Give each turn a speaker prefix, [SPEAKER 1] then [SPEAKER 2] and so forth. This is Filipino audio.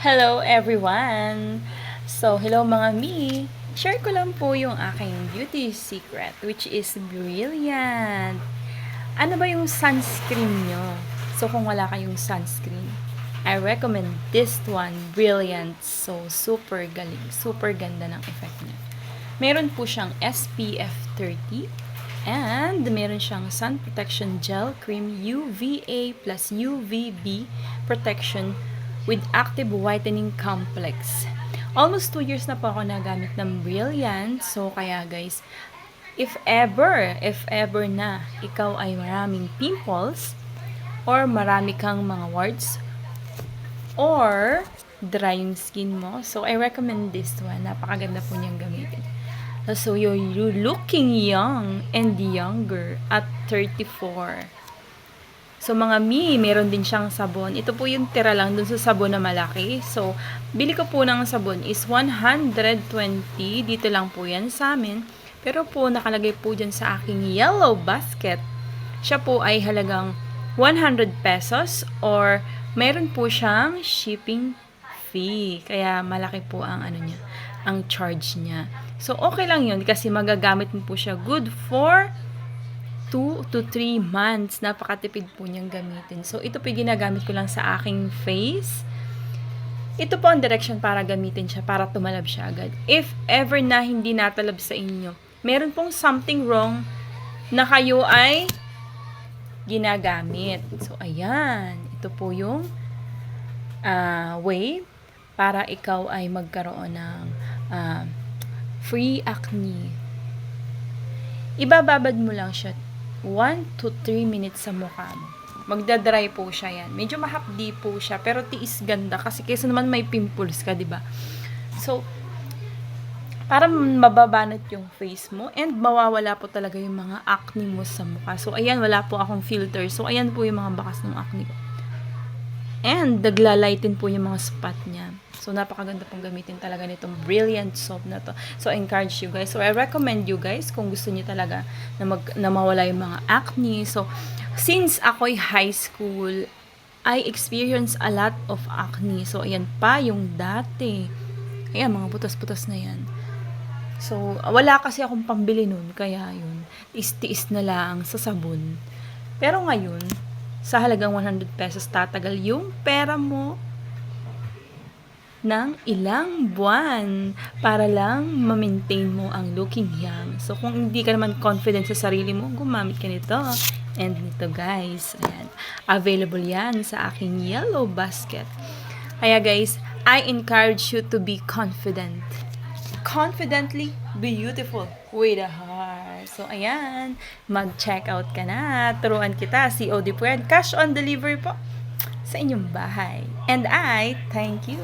[SPEAKER 1] Hello everyone! So, hello mga me! Share ko lang po yung aking beauty secret which is brilliant. Ano ba yung sunscreen nyo? So, kung wala kayong sunscreen, I recommend this one, brilliant. So, super galing. Super ganda ng effect niya. Meron po siyang SPF 30 and meron siyang sun protection gel cream UVA plus UVB protection with active whitening complex. Almost 2 years na po ako nagamit ng Brilliant. So, kaya guys, if ever na ikaw ay maraming pimples or marami kang mga warts or dry yung skin mo, so I recommend this one. Napakaganda po niyang gamitin. So, you're looking young and younger at 34. So, mga meron din siyang sabon. Ito po yung tira lang dun sa sabon na malaki. So, bili ko po ng sabon is 120. Dito lang po yan sa amin. Pero po, nakalagay po dyan sa aking yellow basket. Siya po ay halagang 100 pesos or meron po siyang shipping fee. Kaya malaki po ang ang charge niya. So, okay lang yun kasi magagamit mo po siya good for 2 to 3 months. Napakatipid po niyang gamitin. So, ito po yung ginagamit ko lang sa aking face. Ito po ang direction para gamitin siya, para tumalab siya agad. If ever na hindi natalab sa inyo, meron pong something wrong na kayo ay ginagamit. So, ayan. Ito po yung way para ikaw ay magkaroon ng free acne. Ibababad mo lang siya 1 to 3 minutes sa mukha mo. Magdadry po siya yan. Medyo mahapdi po siya, pero tiis ganda. Kasi kaysa naman may pimples ka, diba? So, para mababanat yung face mo and mawawala po talaga yung mga acne mo sa mukha. So, ayan, wala po akong filter. So, ayan po yung mga bakas ng acne ko. And, naglalighten po yung mga spot niya. So, napakaganda pong gamitin talaga nitong Brilliant soap na to. So, I encourage you guys. So, I recommend you guys kung gusto niyo talaga na mawala yung mga acne. So, since ako'y high school, I experienced a lot of acne. So, ayan pa yung dati. Ayan, mga butas-butas na yan. So, wala kasi akong pambili nun. Kaya yun, tiis-tiis na lang sa sabon. Pero ngayon, sa halagang 100 pesos, tatagal yung pera mo ng ilang buwan para lang ma-maintain mo ang looking young. So, kung hindi ka naman confident sa sarili mo, gumamit ka nito. And nito guys, ayan, available yan sa aking yellow basket. Kaya guys, I encourage you to be confident. Confidently beautiful with a heart. So, ayan, mag-check out ka na. Turuan kita, COD po yan. Cash on delivery po sa inyong bahay. And I thank you.